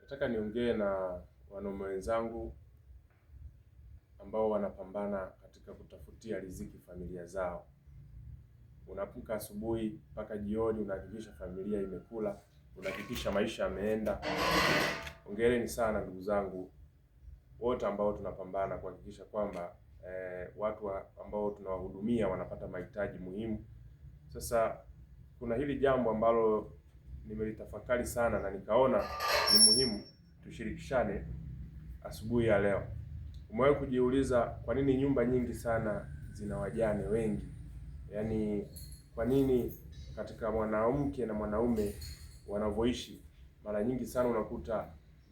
Nataka niongee na wanaume wenzangu ambao wanapambana katika kutafutia riziki familia zao. Unaamka asubuhi mpaka jioni, unahakikisha familia imekula, unahakikisha maisha yameenda. Hongereni sana ndugu zangu wote ambao tunapambana kuhakikisha kwamba watu ambao tunawahudumia wanapata mahitaji muhimu. Sasa kuna hili jambo ambalo nimelitafakari sana na nikaona ni muhimu tushirikishane asubuhi ya leo. Umewahi kujiuliza kwa nini nyumba nyingi sana zina wajane wengi? Yaani kwa nini katika mwanamke na mwanaume wanavyoishi, mara nyingi sana unakuta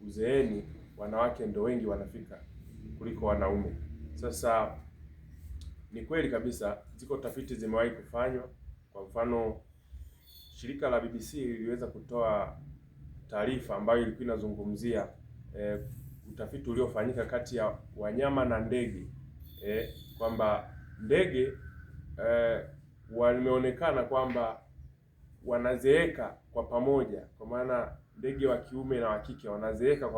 uzeeni wanawake ndio wengi wanafika kuliko wanaume. Sasa ni kweli kabisa, ziko tafiti zimewahi kufanywa. Kwa mfano, shirika la BBC liliweza kutoa taarifa ambayo ilikuwa inazungumzia utafiti uliofanyika kati ya wanyama na ndege, kwamba ndege wameonekana kwamba wanazeeka kwa pamoja, kwa maana ndege wa kiume na wa kike wanazeeka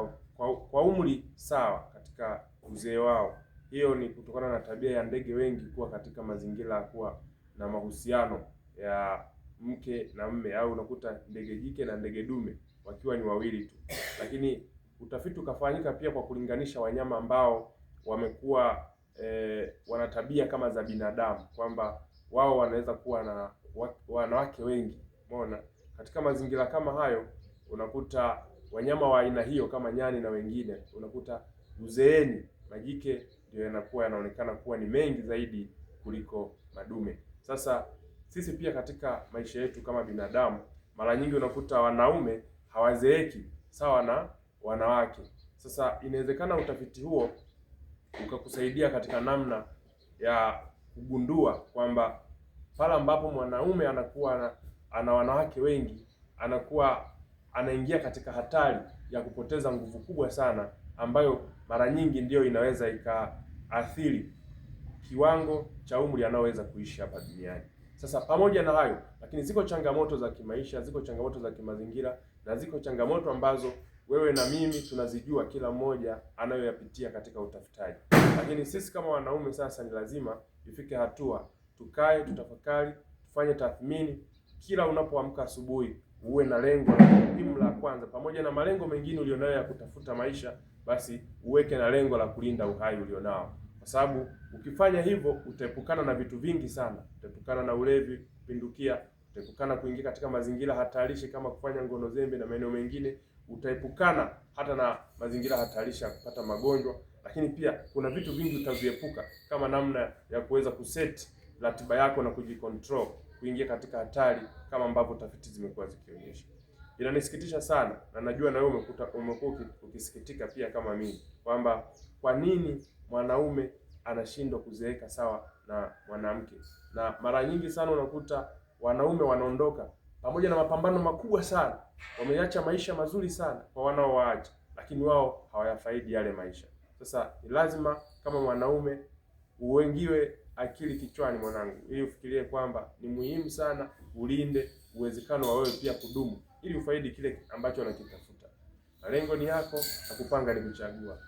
kwa umri sawa katika uzee wao. Hiyo ni kutokana na tabia ya ndege wengi kuwa katika mazingira ya kuwa na mahusiano ya mke na mme, au unakuta ndege jike na ndege dume wakiwa ni wawili tu. Lakini utafiti ukafanyika pia kwa kulinganisha wanyama ambao wamekuwa wana tabia kama za binadamu, kwamba wao wanaweza kuwa na wanawake wengi. Umeona, katika mazingira kama hayo unakuta wanyama wa aina hiyo kama nyani na wengine, unakuta uzeeni majike ndio yanakuwa yanaonekana kuwa ni mengi zaidi kuliko madume. Sasa sisi pia katika maisha yetu kama binadamu, mara nyingi unakuta wanaume hawazeeki sawa na wanawake. Sasa inawezekana utafiti huo ukakusaidia katika namna ya kugundua kwamba pale ambapo mwanaume anakuwa ana wanawake wengi, anakuwa anaingia katika hatari ya kupoteza nguvu kubwa sana, ambayo mara nyingi ndiyo inaweza ikaathiri kiwango cha umri anaoweza kuishi hapa duniani. Sasa pamoja na hayo, lakini ziko changamoto za kimaisha, ziko changamoto za kimazingira, na ziko changamoto ambazo wewe na mimi tunazijua, kila mmoja anayoyapitia katika utafutaji. Lakini sisi kama wanaume sasa ni lazima ifike hatua tukae, tutafakari, tufanye tathmini. Kila unapoamka asubuhi uwe na lengo muhimu la kwanza, pamoja na malengo mengine ulionayo ya kutafuta maisha, basi uweke na lengo la kulinda uhai ulionao. Kwa sababu ukifanya hivyo utaepukana na vitu vingi sana. Utaepukana na ulevi kupindukia, utaepukana kuingia katika mazingira hatarishi kama kufanya ngono zembe na maeneo mengine, utaepukana hata na mazingira hatarishi ya kupata magonjwa. Lakini pia kuna vitu vingi utaviepuka, kama namna ya kuweza kuset ratiba yako na kujicontrol kuingia katika hatari kama ambavyo tafiti zimekuwa zikionyesha. Inanisikitisha sana, na najua na wewe umekuwa ukisikitika pia kama mimi, kwamba kwa nini mwanaume anashindwa kuzeeka sawa na mwanamke. Na mara nyingi sana unakuta wanaume wanaondoka pamoja na mapambano makubwa sana, wameacha maisha mazuri sana kwa wanaowaacha, lakini wao hawayafaidi yale maisha. Sasa ni lazima kama mwanaume uwengiwe akili kichwani mwanangu, ili ufikirie kwamba ni muhimu sana ulinde uwezekano wa wewe pia kudumu, ili ufaidi kile ambacho unakitafuta. Malengo ni yako na kupanga ni kuchagua.